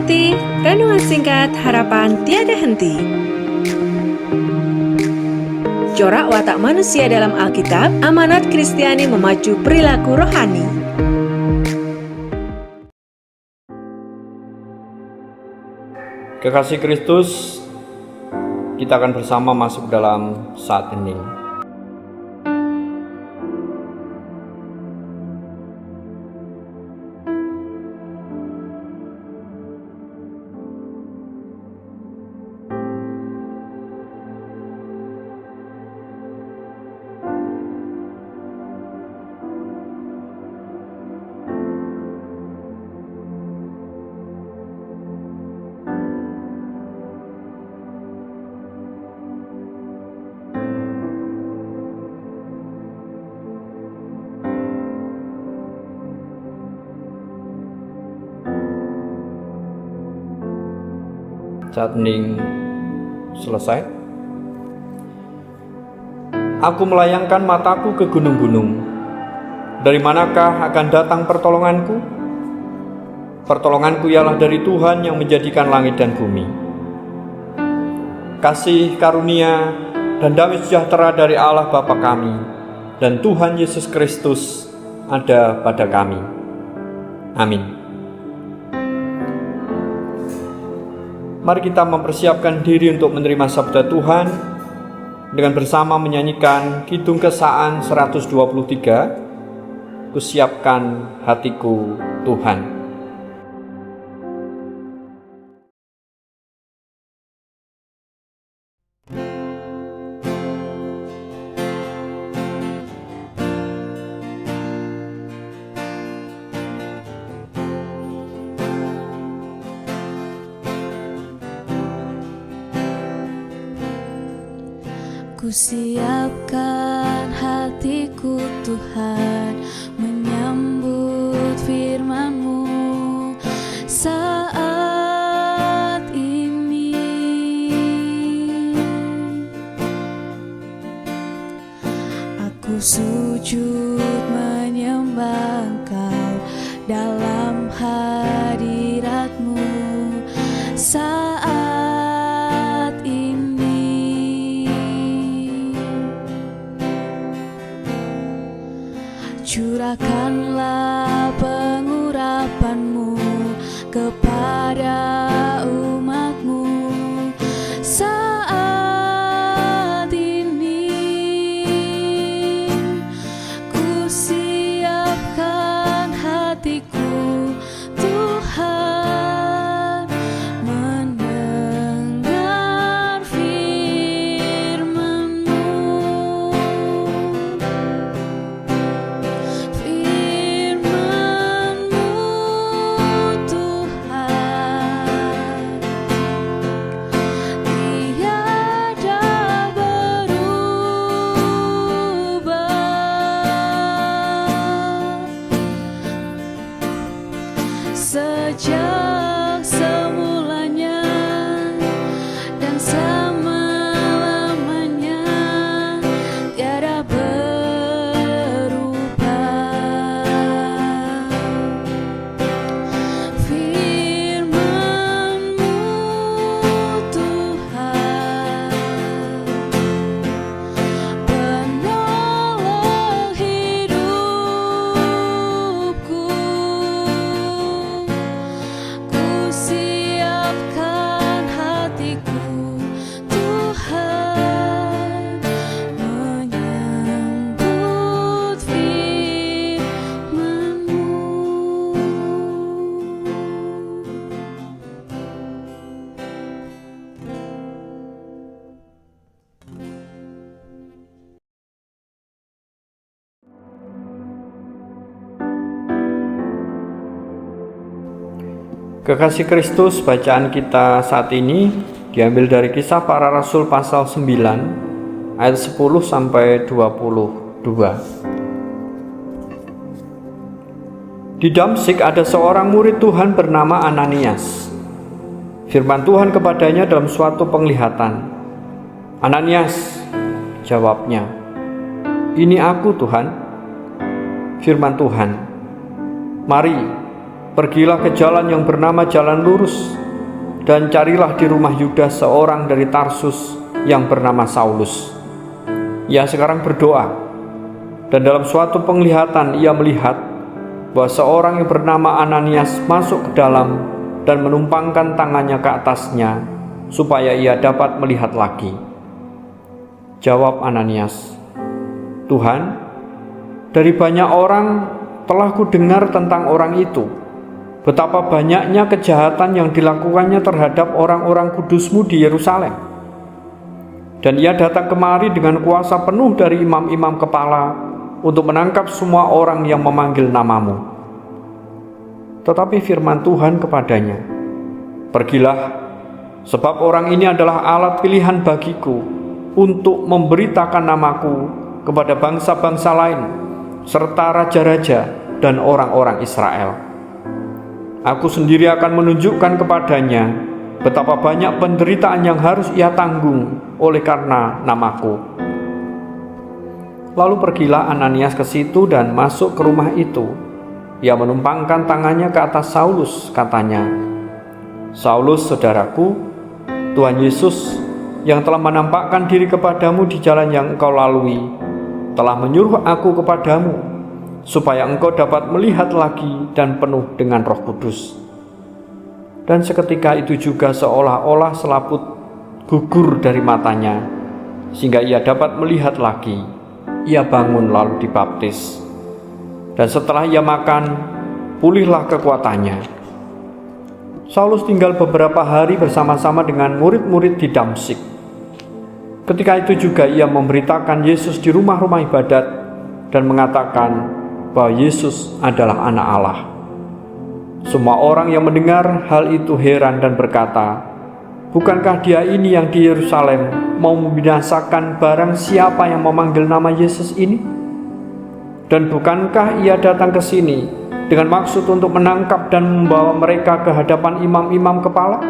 mengikuti renungan singkat harapan tiada henti. Corak watak manusia dalam Alkitab, amanat Kristiani memacu perilaku rohani. Kekasih Kristus, kita akan bersama masuk dalam saat hening. Saat hening selesai, aku melayangkan mataku ke gunung-gunung. Dari manakah akan datang pertolonganku? Pertolonganku ialah dari Tuhan yang menjadikan langit dan bumi. Kasih karunia dan damai sejahtera dari Allah Bapa kami dan Tuhan Yesus Kristus ada pada kami. Amin. Mari kita mempersiapkan diri untuk menerima sabda Tuhan dengan bersama menyanyikan Kidung Kesaan 123, Kusiapkan hatiku Tuhan. Kusiapkan hatiku Tuhan, menyambut firman-Mu saat ini. Aku sujud menyembah Engkau dalam hadirat-Mu saat curahkanlah pengurapan-Mu kepada umat-Mu saat ini. Kusiapkan hatiku Tuhan, mendengar firman-Mu. Sejak semulanya dan selama-lamanya tiada berubah. Firman-Mu Tuhan, penolong hidupku. Kusiapkan hatiku Tuhan, menyambut firman-Mu. Kekasih Kristus, bacaan kita saat ini diambil dari Kisah Para Rasul pasal 9 ayat 10 sampai 22. Di Damsyik ada seorang murid Tuhan bernama Ananias. Firman Tuhan kepadanya dalam suatu penglihatan. "Ananias," jawabnya. "Ini aku, Tuhan." Firman Tuhan, "Mari, pergilah ke jalan yang bernama Jalan Lurus, dan carilah di rumah Yudas seorang dari Tarsus yang bernama Saulus. Ia sekarang berdoa, dan dalam suatu penglihatan ia melihat bahwa seorang yang bernama Ananias masuk ke dalam dan menumpangkan tangannya ke atasnya, supaya ia dapat melihat lagi. Jawab Ananias, "Tuhan, dari banyak orang telah kudengar tentang orang itu, betapa banyaknya kejahatan yang dilakukannya terhadap orang-orang kudus-Mu di Yerusalem. Dan ia datang kemari dengan kuasa penuh dari imam-imam kepala untuk menangkap semua orang yang memanggil nama-Mu." Tetapi firman Tuhan kepadanya, "Pergilah, sebab orang ini adalah alat pilihan bagiku untuk memberitakan namaku kepada bangsa-bangsa lain, serta raja-raja dan orang-orang Israel. Aku sendiri akan menunjukkan kepadanya betapa banyak penderitaan yang harus ia tanggung oleh karena namaku." Lalu pergilah Ananias ke situ dan masuk ke rumah itu. Ia menumpangkan tangannya ke atas Saulus, katanya, "Saulus, saudaraku, Tuhan Yesus yang telah menampakkan diri kepadamu di jalan yang engkau lalui, telah menyuruh aku kepadamu, supaya engkau dapat melihat lagi dan penuh dengan Roh Kudus." Dan seketika itu juga seolah-olah selaput gugur dari matanya, sehingga ia dapat melihat lagi. Ia bangun lalu dibaptis. Dan setelah ia makan, pulihlah kekuatannya. Saulus tinggal beberapa hari bersama-sama dengan murid-murid di Damsyik. Ketika itu juga ia memberitakan Yesus di rumah-rumah ibadat dan mengatakan bahwa Yesus adalah Anak Allah. Semua orang yang mendengar hal itu heran dan berkata, "Bukankah dia ini yang di Yerusalem mau membinasakan barang siapa yang memanggil nama Yesus ini? Dan bukankah ia datang ke sini dengan maksud untuk menangkap dan membawa mereka ke hadapan imam-imam kepala?"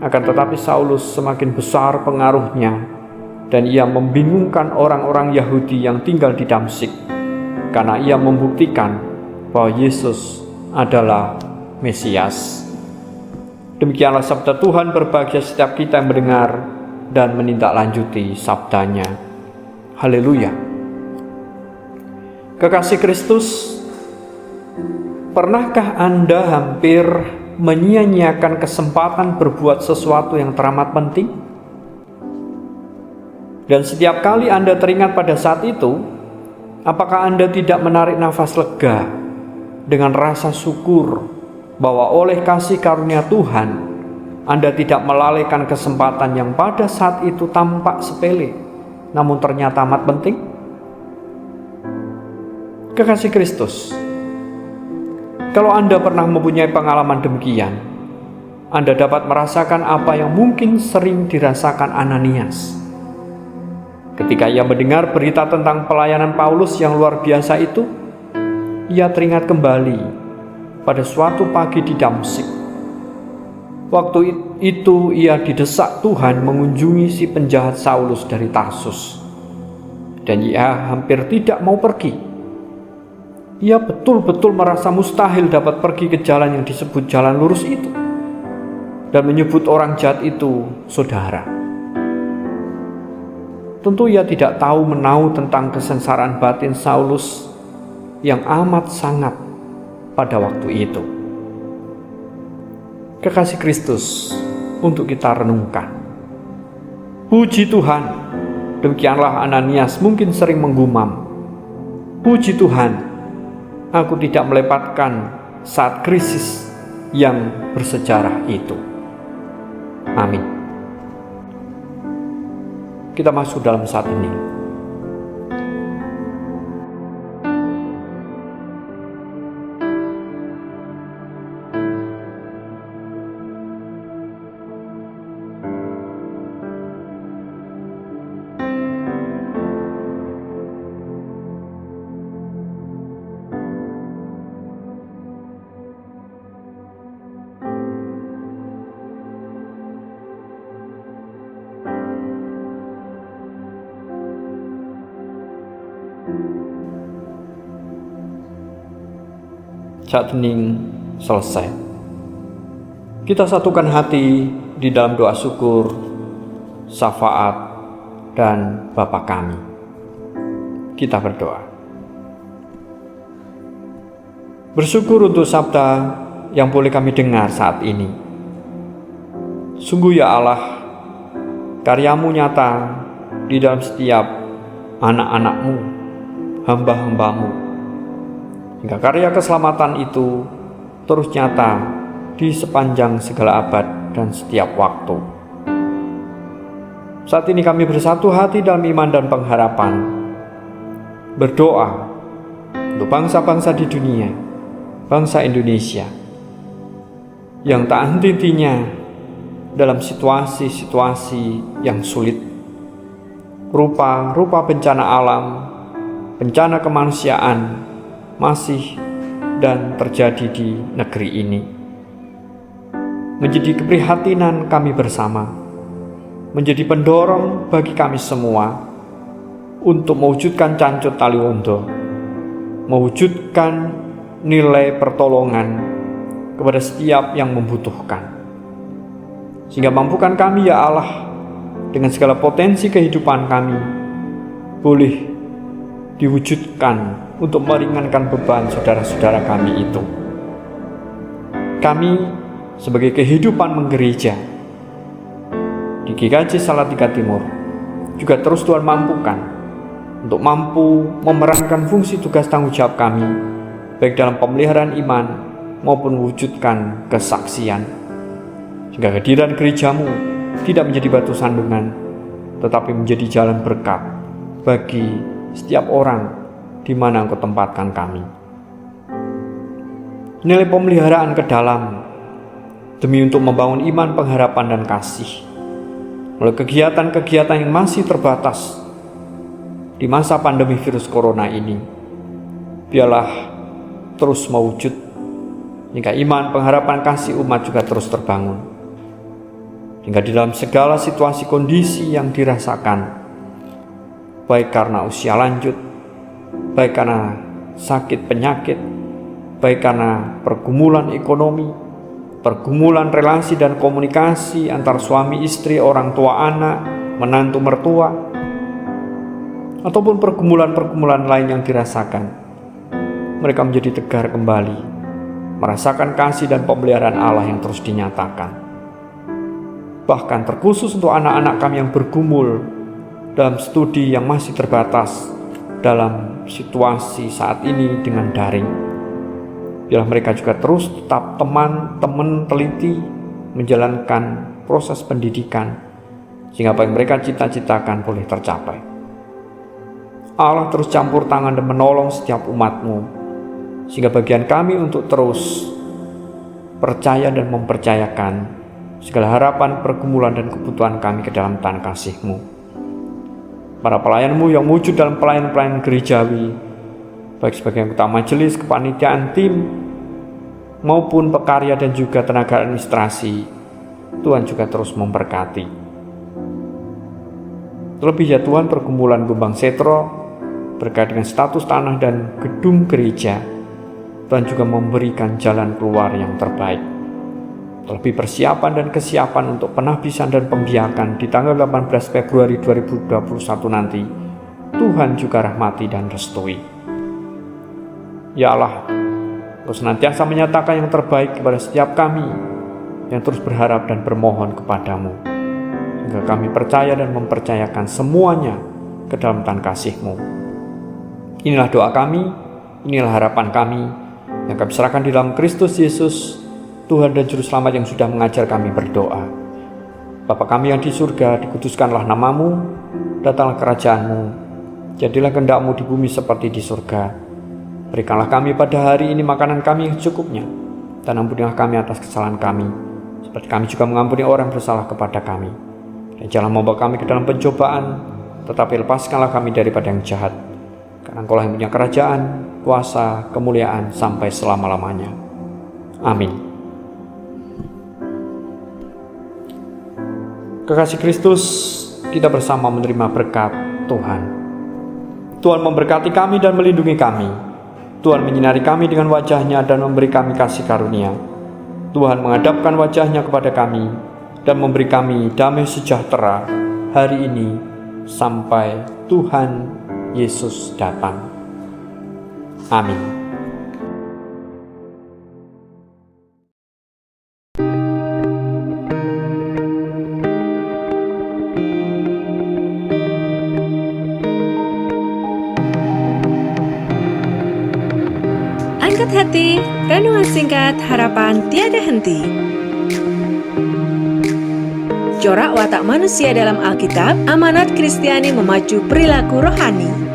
Akan tetapi Saulus semakin besar pengaruhnya, dan ia membingungkan orang-orang Yahudi yang tinggal di Damsyik, karena ia membuktikan bahwa Yesus adalah Mesias. Demikianlah sabda Tuhan. Berbahagia setiap kita yang mendengar dan menindaklanjuti sabdanya. Haleluya. Kekasih Kristus, pernahkah Anda hampir menyia-nyiakan kesempatan berbuat sesuatu yang teramat penting? Dan setiap kali Anda teringat pada saat itu, apakah Anda tidak menarik nafas lega dengan rasa syukur bahwa oleh kasih karunia Tuhan, Anda tidak melalaikan kesempatan yang pada saat itu tampak sepele, namun ternyata amat penting? Kekasih Kristus, kalau Anda pernah mempunyai pengalaman demikian, Anda dapat merasakan apa yang mungkin sering dirasakan Ananias. Ketika ia mendengar berita tentang pelayanan Paulus yang luar biasa itu, ia teringat kembali pada suatu pagi di Damsyik. Waktu itu ia didesak Tuhan mengunjungi si penjahat Saulus dari Tarsus, dan ia hampir tidak mau pergi. Ia betul-betul merasa mustahil dapat pergi ke jalan yang disebut Jalan Lurus itu, dan menyebut orang jahat itu saudara. Tentu ia tidak tahu menahu tentang kesengsaraan batin Saulus yang amat sangat pada waktu itu. Kekasih Kristus, untuk kita renungkan. Puji Tuhan, demikianlah Ananias mungkin sering menggumam. Puji Tuhan, aku tidak melewatkan saat krisis yang bersejarah itu. Amin. Kita masuk dalam saat ini. saat hening selesai, kita satukan hati di dalam doa syukur, syafaat, dan Bapa kami. Kita berdoa. Bersyukur untuk sabda yang boleh kami dengar saat ini. Sungguh ya Allah, karya-Mu nyata di dalam setiap anak-anak-Mu, hamba-hamba-Mu, hingga karya keselamatan itu terus nyata di sepanjang segala abad dan setiap waktu. Saat ini kami bersatu hati dalam iman dan pengharapan, berdoa untuk bangsa-bangsa di dunia, bangsa Indonesia, yang tak henti-hentinya dalam situasi-situasi yang sulit, rupa-rupa bencana alam, bencana kemanusiaan masih dan terjadi di negeri ini. Menjadi keprihatinan kami bersama, menjadi pendorong bagi kami semua untuk mewujudkan Cancut Taliwondo, mewujudkan nilai pertolongan kepada setiap yang membutuhkan. Sehingga mampukan kami ya Allah, dengan segala potensi kehidupan kami, boleh diwujudkan untuk meringankan beban saudara-saudara kami itu. Kami sebagai kehidupan menggereja di GKJ Salatiga Timur juga terus Tuhan mampukan untuk mampu memerankan fungsi tugas tanggung jawab kami, baik dalam pemeliharaan iman maupun mewujudkan kesaksian, sehingga kehadiran gereja-Mu tidak menjadi batu sandungan, tetapi menjadi jalan berkat bagi setiap orang di mana Engkau tempatkan kami. Nilai pemeliharaan ke dalam demi untuk membangun iman, pengharapan, dan kasih melalui kegiatan-kegiatan yang masih terbatas di masa pandemi virus corona ini. Biarlah terus mewujud hingga iman, pengharapan, kasih umat juga terus terbangun, hingga di dalam segala situasi kondisi yang dirasakan, baik karena usia lanjut, baik karena sakit penyakit, baik karena pergumulan ekonomi, pergumulan relasi dan komunikasi antar suami istri, orang tua anak, menantu mertua, ataupun pergumulan-pergumulan lain yang dirasakan, mereka menjadi tegar kembali, merasakan kasih dan pemeliharaan Allah yang terus dinyatakan. Bahkan terkhusus untuk anak-anak kami yang bergumul dalam studi yang masih terbatas dalam situasi saat ini dengan daring, biarlah mereka juga terus tetap teman-teman teliti menjalankan proses pendidikan, sehingga apa yang mereka cita-citakan boleh tercapai. Allah terus campur tangan dan menolong setiap umat-Mu, sehingga bagian kami untuk terus percaya dan mempercayakan segala harapan, pergumulan, dan kebutuhan kami ke dalam tangan kasih-Mu. Para pelayan-Mu yang wujud dalam pelayan-pelayan gerejawi, baik sebagai anggota majelis, kepanitiaan, tim, maupun pekarya dan juga tenaga administrasi, Tuhan juga terus memberkati. Terlebih ya Tuhan, pergumulan Gumbang Setro berkait dengan status tanah dan gedung gereja, Tuhan juga memberikan jalan keluar yang terbaik. Terlebih persiapan dan kesiapan untuk penahbisan dan pembiakan di tanggal 18 Februari 2021 nanti, Tuhan juga rahmati dan restui. Ya Allah, Engkau senantiasa menyatakan yang terbaik kepada setiap kami yang terus berharap dan bermohon kepadamu, sehingga kami percaya dan mempercayakan semuanya ke dalam tangan kasih-Mu. Inilah doa kami, inilah harapan kami yang kami serahkan di dalam Kristus Yesus, Tuhan dan Juru Selamat yang sudah mengajar kami berdoa. Bapa kami yang di surga, dikuduskanlah nama-Mu, datanglah kerajaan-Mu, jadilah kehendak-Mu di bumi seperti di surga. Berikanlah kami pada hari ini makanan kami yang secukupnya, dan ampunilah kami atas kesalahan kami, seperti kami juga mengampuni orang yang bersalah kepada kami. Dan jangan membawa kami ke dalam pencobaan, tetapi lepaskanlah kami daripada yang jahat. Karena Engkau-lah yang punya kerajaan, kuasa, kemuliaan sampai selama-lamanya. Amin. Kekasih Kristus, kita bersama menerima berkat Tuhan. Tuhan memberkati kami dan melindungi kami. Tuhan menyinari kami dengan wajah-Nya dan memberi kami kasih karunia. Tuhan menghadapkan wajah-Nya kepada kami dan memberi kami damai sejahtera hari ini sampai Tuhan Yesus datang. Amin. Angkat hati, renungan singkat harapan tiada henti. Corak watak manusia dalam Alkitab, amanat Kristiani memacu perilaku rohani.